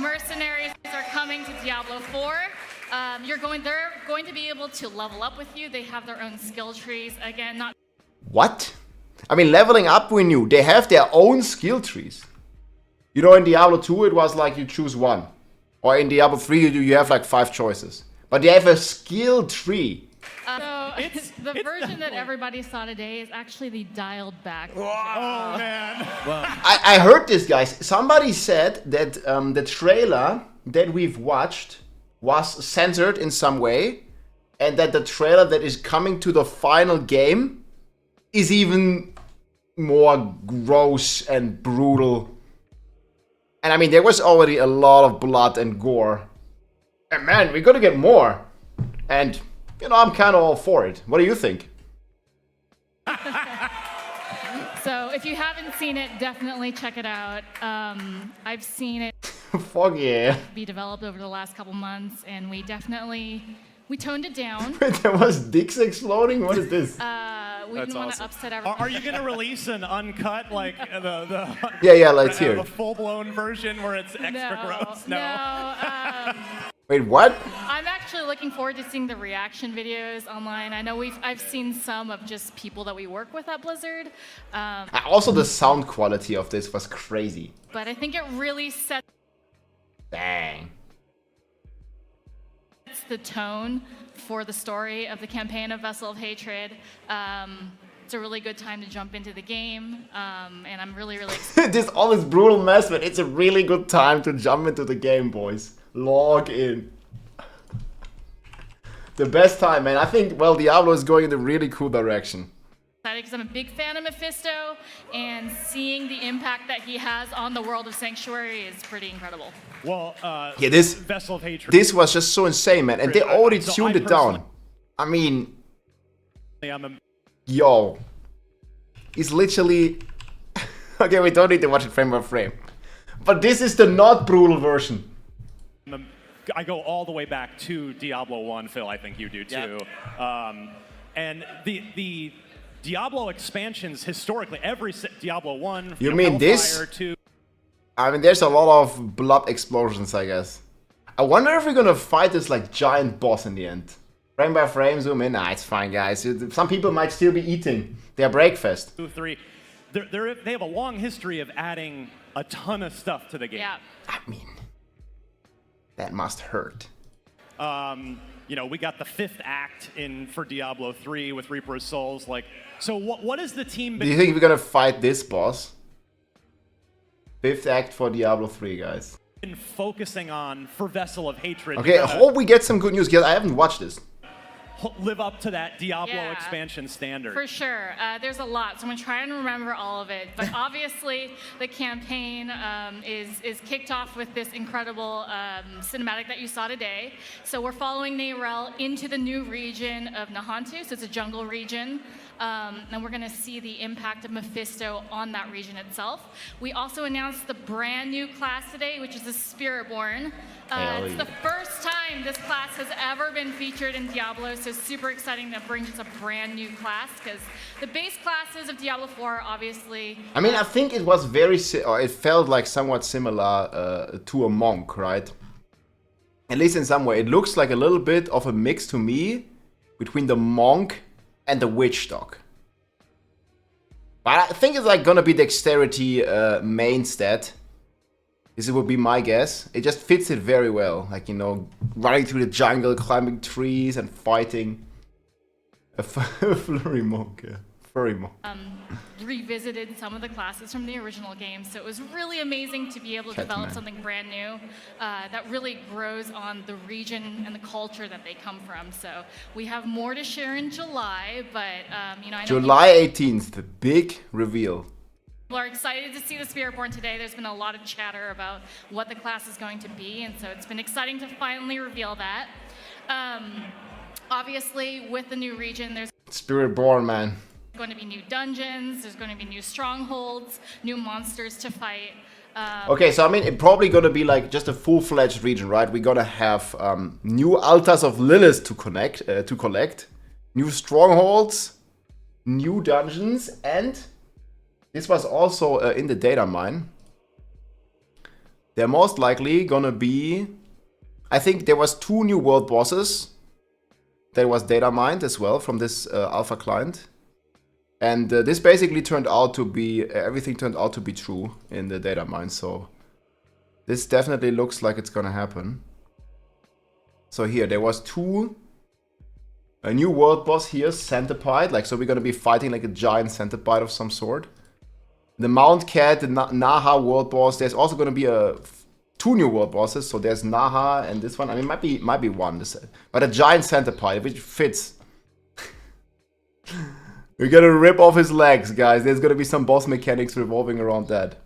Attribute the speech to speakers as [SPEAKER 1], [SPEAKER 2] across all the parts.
[SPEAKER 1] Mercenaries are coming to Diablo 4. They're going to be able to level up with you. They have their own skill trees. Again, not...
[SPEAKER 2] What? I mean, leveling up we knew. They have their own skill trees. You know, in Diablo 2 it was like you choose one. Or in Diablo 3 you have like 5 choices. But they have a skill tree.
[SPEAKER 1] The version that everybody saw today is actually the dialed back.
[SPEAKER 3] Oh, man.
[SPEAKER 4] Well,
[SPEAKER 2] I heard this, guys. Somebody said that the trailer that we've watched was censored in some way. And that the trailer that is coming to the final game is even more gross and brutal. And I mean, there was already a lot of blood and gore. And man, we're gonna get more. And, you know, I'm kind of all for it. What do you think?
[SPEAKER 1] So if you haven't seen it, definitely check it out. I've seen it
[SPEAKER 2] Fuck yeah.
[SPEAKER 1] be developed over the last couple months, and we toned it down.
[SPEAKER 2] There was dicks exploding? What is this?
[SPEAKER 1] We didn't want to upset everyone.
[SPEAKER 3] Are you going to release an uncut, like,
[SPEAKER 2] Yeah, let's hear
[SPEAKER 3] the
[SPEAKER 2] it.
[SPEAKER 3] full-blown version where it's extra gross? No.
[SPEAKER 2] Wait, what?
[SPEAKER 1] I'm actually looking forward to seeing the reaction videos online. I know I've seen some of just people that we work with at Blizzard.
[SPEAKER 2] Also, the sound quality of this was crazy.
[SPEAKER 1] But I think it really sets
[SPEAKER 2] Dang.
[SPEAKER 1] the tone for the story of the campaign of Vessel of Hatred. It's a really good time to jump into the game, and I'm really excited.
[SPEAKER 2] All this brutal mess, but it's a really good time to jump into the game, boys. Log in. The best time, man. I think, well, Diablo is going in a really cool direction.
[SPEAKER 1] Because I'm a big fan of Mephisto, and seeing the impact that he has on the world of Sanctuary is pretty incredible.
[SPEAKER 3] Well,
[SPEAKER 2] Yeah, this
[SPEAKER 3] Vessel of Hatred.
[SPEAKER 2] this was just so insane, man. And they already
[SPEAKER 3] So
[SPEAKER 2] tuned
[SPEAKER 3] I
[SPEAKER 2] it down.
[SPEAKER 3] personally-
[SPEAKER 2] I mean,
[SPEAKER 3] I'm a
[SPEAKER 2] yo. It's literally... Okay, we don't need to watch it frame by frame. But this is the not brutal version.
[SPEAKER 3] I go all the way back to Diablo 1, Phil. I think you do too. And the Diablo expansions historically, every Diablo 1,
[SPEAKER 2] You mean this?
[SPEAKER 3] Hellfire 2.
[SPEAKER 2] I mean, there's a lot of blood explosions, I guess. I wonder if we're gonna fight this like giant boss in the end. Frame by frame, zoom in. Nah, it's fine, guys. Some people might still be eating their breakfast.
[SPEAKER 3] 2, 3. They have a long history of adding a ton of stuff to the game.
[SPEAKER 1] Yeah.
[SPEAKER 2] I mean, that must hurt.
[SPEAKER 3] You know, we got the 5th act for Diablo 3 with Reaper of Souls. Like, so what is the team
[SPEAKER 2] Do you think we're gonna fight this boss? 5th act for Diablo 3, guys.
[SPEAKER 3] been focusing on for Vessel of Hatred?
[SPEAKER 2] Okay, I hope we get some good news, because I haven't watched this.
[SPEAKER 3] Live up to that Diablo
[SPEAKER 1] Yeah.
[SPEAKER 3] expansion standard.
[SPEAKER 1] For sure. There's a lot, so I'm going to try and remember all of it. But obviously, the campaign is kicked off with this incredible cinematic that you saw today. So we're following Neyrelle into the new region of Nahantu, so it's a jungle region. And we're going to see the impact of Mephisto on that region itself. We also announced the brand new class today, which is the Spiritborn. It's the first time this class has ever been featured in Diablo, so super exciting that brings us a brand new class, because the base classes of Diablo 4 obviously...
[SPEAKER 2] I mean, I think it was or it felt like somewhat similar to a monk, right? At least in some way. It looks like a little bit of a mix to me between the monk and the witch dog. But I think it's like gonna be dexterity main stat. This would be my guess. It just fits it very well. Like, you know, running through the jungle, climbing trees and fighting. A flurry monk, yeah. Furry monk.
[SPEAKER 1] Revisited some of the classes from the original game, so it was really amazing to be able to develop something brand new that really grows on the region and the culture that they come from. So we have more to share in July, but you know, I know
[SPEAKER 2] July 18th, the big reveal.
[SPEAKER 1] people are excited to see the Spiritborn today. There's been a lot of chatter about what the class is going to be, and so it's been exciting to finally reveal that. Obviously, with the new region, there's
[SPEAKER 2] Spiritborn, man.
[SPEAKER 1] going to be new dungeons, there's going to be new strongholds, new monsters to fight.
[SPEAKER 2] Okay, so I mean, it's probably gonna be like just a full-fledged region, right? We're gonna have new altars of Lilith to collect, new strongholds, new dungeons, and this was also in the data mine. they're most likely gonna be... I think there was 2 new world bosses. There was data mined as well from this alpha client. And this basically turned out to be... everything turned out to be true in the data mine, so... This definitely looks like it's gonna happen. So here, there was 2... A new world boss here, Centipede. Like, so we're gonna be fighting like a giant centipede of some sort. The Mount Cat, the Naha world boss. There's also gonna be 2 new world bosses. So there's Naha and this one. I mean, might be one. But a giant centipede, which fits. We're gonna rip off his legs, guys. There's gonna be some boss mechanics revolving around that.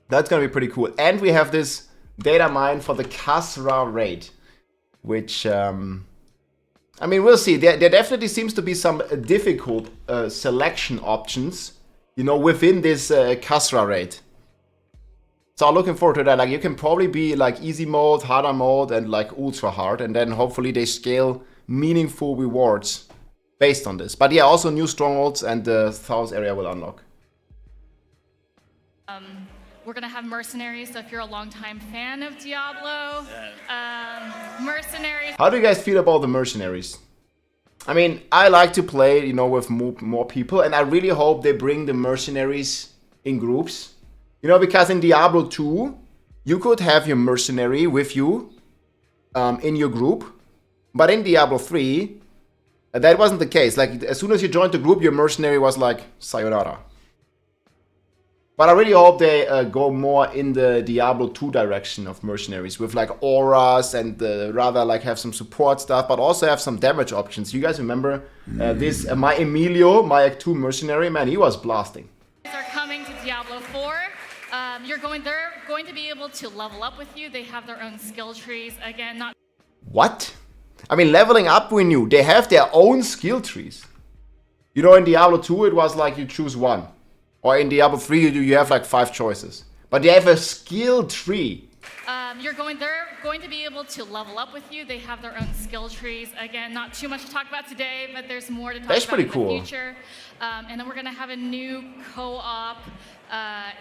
[SPEAKER 2] That's gonna be pretty cool. And we have this data mine for the Kasra raid, which... I mean, we'll see. There definitely seems to be some difficult selection options, you know, within this Kasra raid. So I'm looking forward to that. Like, you can probably be like easy mode, harder mode, and like ultra hard, and then hopefully they scale meaningful rewards based on this. But yeah, also new strongholds and the South area will unlock.
[SPEAKER 1] We're gonna have Mercenaries, so if you're a longtime fan of Diablo, Mercenaries.
[SPEAKER 2] How do you guys feel about the Mercenaries? I mean, I like to play, you know, with more people, and I really hope they bring the Mercenaries in groups. You know, because in Diablo 2, you could have your Mercenary with you in your group, but in Diablo 3, that wasn't the case. Like, as soon as you joined the group, your Mercenary was like, sayonara. But I really hope they go more in the Diablo 2 direction of Mercenaries with like auras and rather like have some support stuff, but also have some damage options. You guys remember this, my Emilio, my Act 2 Mercenary, man, he was blasting.
[SPEAKER 1] Are coming to Diablo 4. They're going to be able to level up with you. They have their own skill trees. Again, not...
[SPEAKER 2] What? I mean, leveling up we knew. They have their own skill trees. You know, in Diablo 2 it was like you choose one. Or in Diablo 3, you have like 5 choices. But they have a skill tree.
[SPEAKER 1] They're going to be able to level up with you. They have their own skill trees. Again, not too much to talk about today, but there's more to talk
[SPEAKER 2] That's
[SPEAKER 1] about
[SPEAKER 2] pretty
[SPEAKER 1] in
[SPEAKER 2] cool.
[SPEAKER 1] the future. And then we're going to have a new co-op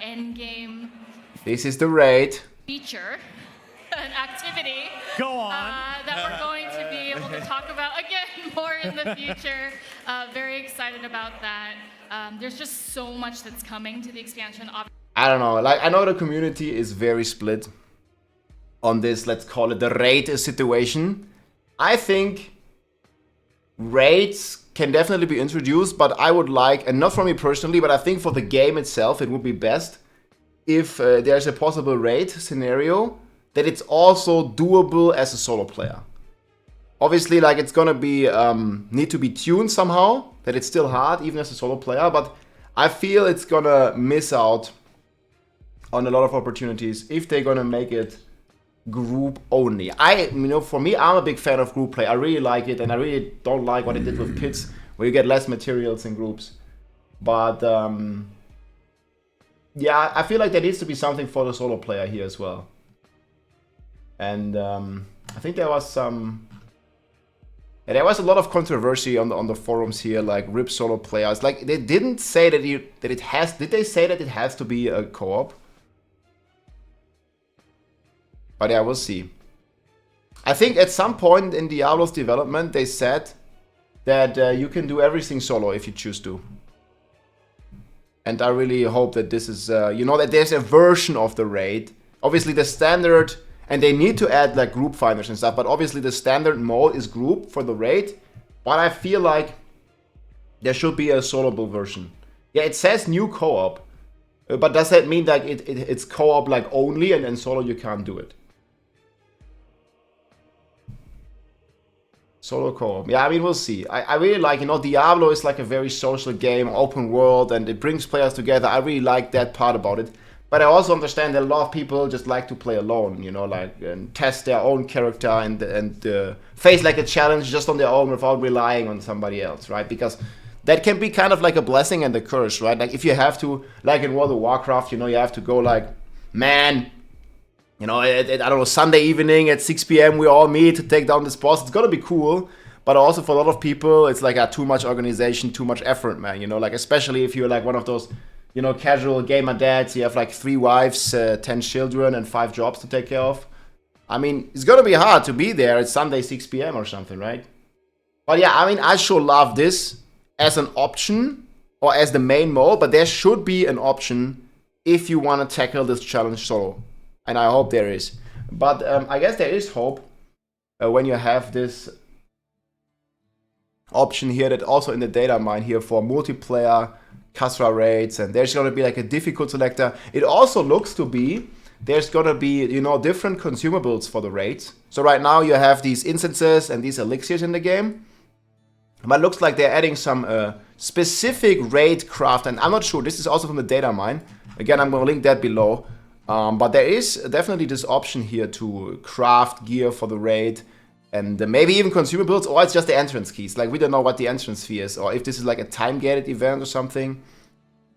[SPEAKER 1] endgame
[SPEAKER 2] This is the raid.
[SPEAKER 1] feature, an activity.
[SPEAKER 3] Go on.
[SPEAKER 1] That we're going to be able to talk about again more in the future. Very excited about that. There's just so much that's coming to the expansion.
[SPEAKER 2] I don't know, like, I know the community is very split on this, let's call it the raid situation. I think raids can definitely be introduced, but I would like, and not for me personally, but I think for the game itself, it would be best if there's a possible raid scenario that it's also doable as a solo player. Obviously, like, it's gonna be need to be tuned somehow, that it's still hard even as a solo player, but I feel it's gonna miss out on a lot of opportunities if they're gonna make it group only. For me, I'm a big fan of group play. I really like it, and I really don't like what they did with pits, where you get less materials in groups. But yeah, I feel like there needs to be something for the solo player here as well. And I think there was some... Yeah, there was a lot of controversy on the forums here, like RIP solo players. Like, they didn't say that it has... Did they say that it has to be a co-op? But yeah, we'll see. I think at some point in Diablo's development, they said that you can do everything solo if you choose to. And I really hope that this is, that there's a version of the raid. Obviously, the standard... And they need to add like group finders and stuff, but obviously the standard mode is group for the raid. But I feel like there should be a soloable version. Yeah, it says new co-op, but does that mean that it's co-op like only, and solo you can't do it? Solo co-op. Yeah, I mean, we'll see. I really like, Diablo is like a very social game, open world, and it brings players together. I really like that part about it. But I also understand that a lot of people just like to play alone, and test their own character and face like a challenge just on their own without relying on somebody else, right? Because that can be kind of like a blessing and a curse, right? Like, if you have to, like in World of Warcraft, you have to go like, man, I don't know, Sunday evening at 6 p.m. we all meet to take down this boss. It's gonna be cool, but also for a lot of people, it's like too much organization, too much effort, man. Like, especially if you're like one of those, you know, casual gamer dads, you have like 3 wives, 10 children, and 5 jobs to take care of. I mean, it's gonna be hard to be there. It's Sunday 6 p.m. or something, right? But yeah, I mean, I sure love this as an option or as the main mode, but there should be an option if you want to tackle this challenge solo. And I hope there is. But I guess there is hope when you have this option here that also in the data mine here for multiplayer Kasra raids, and there's gonna be like a difficult selector. It also looks to be there's gonna be, you know, different consumables for the raids. So right now you have these instances and these elixirs in the game, but it looks like they're adding some specific raid craft, and I'm not sure. This is also from the data mine. Again, I'm gonna link that below. But there is definitely this option here to craft gear for the raid. And maybe even consumables, or it's just the entrance keys. Like, we don't know what the entrance fee is, or if this is like a time-gated event or something.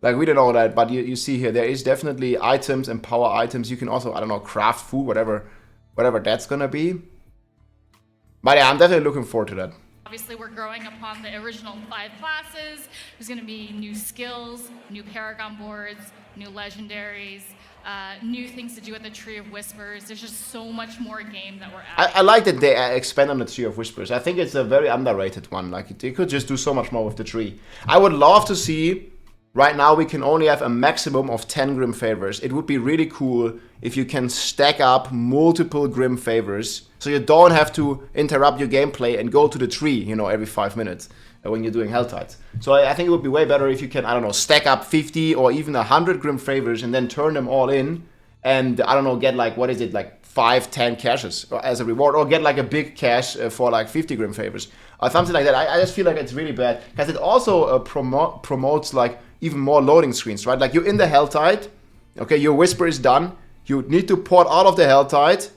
[SPEAKER 2] Like, we don't know that, but you see here, there is definitely items and power items. You can also, I don't know, craft food, whatever that's gonna be. But yeah, I'm definitely looking forward to that.
[SPEAKER 1] Obviously, we're growing upon the original 5 classes. There's going to be new skills, new Paragon boards, new legendaries, new things to do with the Tree of Whispers. There's just so much more game that we're adding.
[SPEAKER 2] I like that they expand on the Tree of Whispers. I think it's a very underrated one. Like, they could just do so much more with the tree. I would love to see. Right now we can only have a maximum of 10 Grim Favors. It would be really cool if you can stack up multiple Grim Favors, so you don't have to interrupt your gameplay and go to the tree, you know, every 5 minutes when you're doing Helltides. So I think it would be way better if you can, I don't know, stack up 50 or even 100 Grim Favors and then turn them all in and, I don't know, get like, what is it, like 5-10 caches as a reward, or get like a big cache for like 50 Grim Favors or something like that. I just feel like it's really bad because it also promotes like even more loading screens, right? Like, you're in the Helltide, okay, your Whisper is done, you need to port out of the Helltide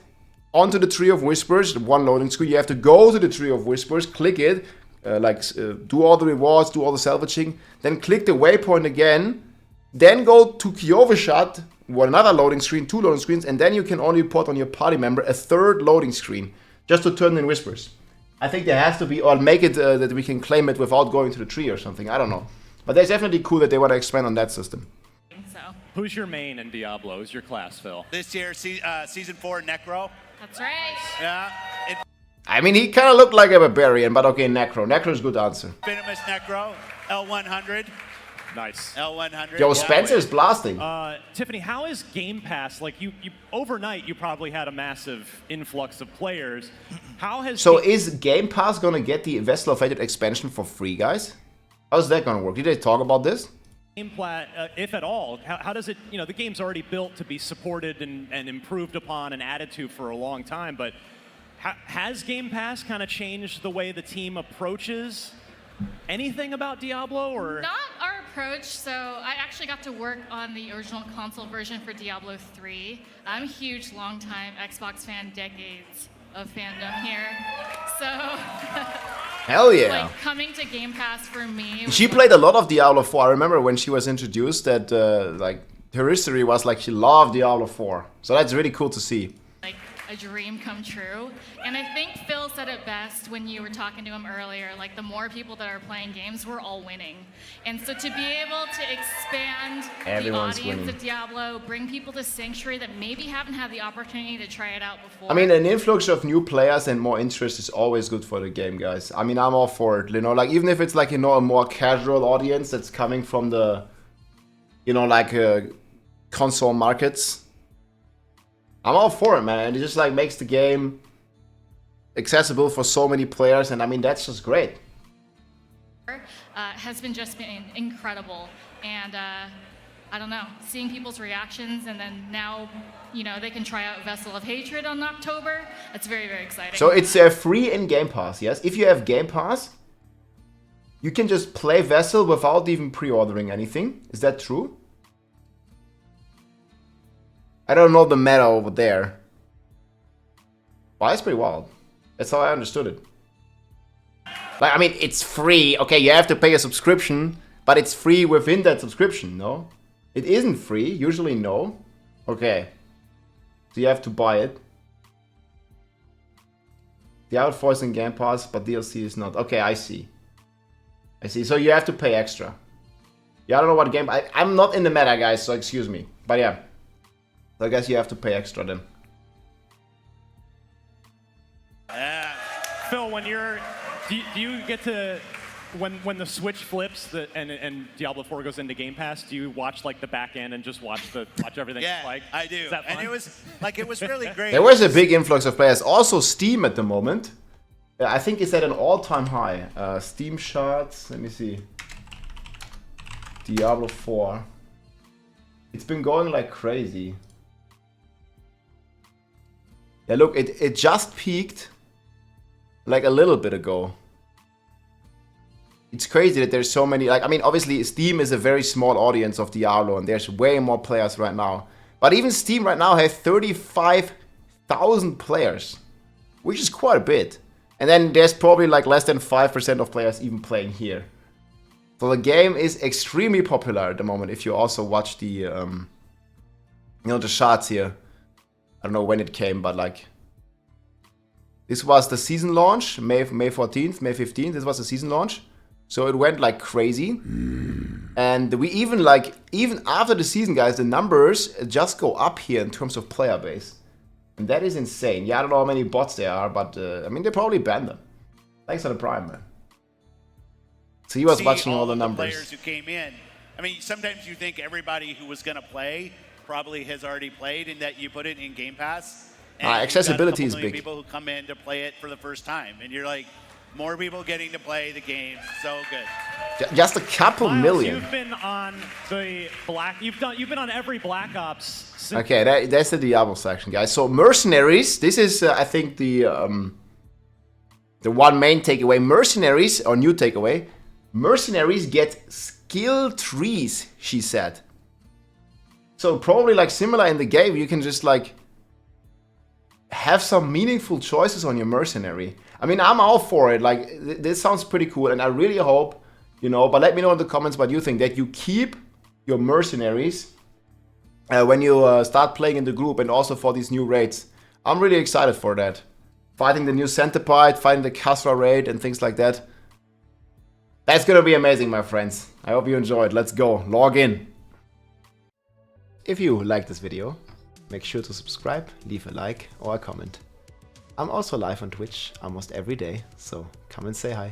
[SPEAKER 2] onto the Tree of Whispers, one loading screen. You have to go to the Tree of Whispers, click it, do all the rewards, do all the salvaging, then click the waypoint again, then go to Kyovashad, another loading screen, 2 loading screens, and then you can only put on your party member a 3rd loading screen just to turn in Whispers. I think there has to be, or make it that we can claim it without going to the tree or something. I don't know. But that's definitely cool that they want to expand on that system.
[SPEAKER 1] So
[SPEAKER 3] Who's your main in Diablo? Who's your class, Phil?
[SPEAKER 4] This year, season 4, Necro.
[SPEAKER 1] that's right.
[SPEAKER 4] Yeah.
[SPEAKER 2] I mean, he kind of looked like a barbarian, but okay, Necro. Necro's a good answer.
[SPEAKER 4] Infamous Necro, L100.
[SPEAKER 3] Nice.
[SPEAKER 4] L100.
[SPEAKER 2] Yo,
[SPEAKER 4] yeah.
[SPEAKER 2] Spencer is blasting.
[SPEAKER 3] Tiffany, how is Game Pass, like you overnight you probably had a massive influx of players. How has
[SPEAKER 2] So is Game Pass gonna get the Vessel of Fate expansion for free, guys? How's that gonna work? Did they talk about this?
[SPEAKER 3] if at all, how does it, you know, the game's already built to be supported and improved upon and added to for a long time, but has Game Pass kind of changed the way the team approaches anything about Diablo, or?
[SPEAKER 1] Not our approach. So I actually got to work on the original console version for Diablo 3. I'm a huge, long-time Xbox fan, decades of fandom here. So
[SPEAKER 2] Hell yeah.
[SPEAKER 1] like, coming to Game Pass for me.
[SPEAKER 2] She played a lot of Diablo 4. I remember when she was introduced that like her history was like she loved Diablo 4. So that's really cool to see.
[SPEAKER 1] Like a dream come true. And I think Phil said it best when you were talking to him earlier, like the more people that are playing games, we're all winning. And so to be able to expand
[SPEAKER 2] Everyone's
[SPEAKER 1] the audience
[SPEAKER 2] winning.
[SPEAKER 1] of Diablo, bring people to Sanctuary that maybe haven't had the opportunity to try it out before.
[SPEAKER 2] I mean, an influx of new players and more interest is always good for the game, guys. I mean, I'm all for it, you know, like even if it's like, you know, a more casual audience that's coming from the, you know, like console markets. I'm all for it, man. And it just like makes the game accessible for so many players, and I mean, that's just great.
[SPEAKER 1] Has just been incredible. And I don't know, seeing people's reactions, and then now, you know, they can try out Vessel of Hatred in October. It's very, very exciting.
[SPEAKER 2] So it's free in Game Pass, yes? If you have Game Pass, you can just play Vessel without even pre-ordering anything. Is that true? I don't know the meta over there. Well, it's pretty wild. That's how I understood it. Like, I mean, it's free. Okay, you have to pay a subscription, but it's free within that subscription, no? It isn't free. Usually, no. Okay. So you have to buy it. The Diablo is in Game Pass, but DLC is not. Okay, I see. I see. So you have to pay extra. Yeah, I don't know what game. I'm not in the meta, guys, so excuse me. But yeah. So I guess you have to pay extra then.
[SPEAKER 4] Yeah.
[SPEAKER 3] Phil, when you're, do you get to, when the switch flips and Diablo 4 goes into Game Pass, do you watch like the back end and just watch everything?
[SPEAKER 4] Yeah,
[SPEAKER 3] like?
[SPEAKER 4] I do.
[SPEAKER 3] Is that fun?
[SPEAKER 4] And it was really great.
[SPEAKER 2] There was a big influx of players. Also Steam at the moment. I think it's at an all-time high. Steam charts, let me see. Diablo 4. It's been going like crazy. Yeah, look, it just peaked like a little bit ago. It's crazy that there's so many, like, I mean, obviously Steam is a very small audience of Diablo and there's way more players right now. But even Steam right now has 35,000 players, which is quite a bit. And then there's probably like less than 5% of players even playing here. So the game is extremely popular at the moment if you also watch the, you know, the charts here. I don't know when it came, but like, this was the season launch, May 14th, May 15th, this was the season launch. So it went like crazy. And we even after the season, guys, the numbers just go up here in terms of player base. And that is insane. Yeah, I don't know how many bots there are, but I mean, they probably banned them. Thanks for the Prime, man. So he was watching all the numbers.
[SPEAKER 4] Players who came in. I mean, sometimes you think everybody who was going to play probably has already played and that you put it in Game Pass. And
[SPEAKER 2] accessibility is
[SPEAKER 4] you've got a couple million
[SPEAKER 2] big.
[SPEAKER 4] people who come in to play it for the first time. And you're like, more people getting to play the game. So good.
[SPEAKER 2] Just a couple
[SPEAKER 3] Miles,
[SPEAKER 2] million.
[SPEAKER 3] You've been on the you've been on every Black Ops since.
[SPEAKER 2] Okay, that's the Diablo section, guys. So Mercenaries, this is I think the one main takeaway. Mercenaries, or new takeaway. Mercenaries get skill trees, she said. So probably like similar in the game, you can just like have some meaningful choices on your mercenary. I mean, I'm all for it. Like, this sounds pretty cool, and I really hope, you know, but let me know in the comments what you think, that you keep your mercenaries when you start playing in the group and also for these new raids. I'm really excited for that. Fighting the new Centipede, fighting the Khasra raid and things like that. That's gonna be amazing, my friends. I hope you enjoyed. Let's go. Log in. If you like this video, make sure to subscribe, leave a like or a comment. I'm also live on Twitch almost every day, so come and say hi.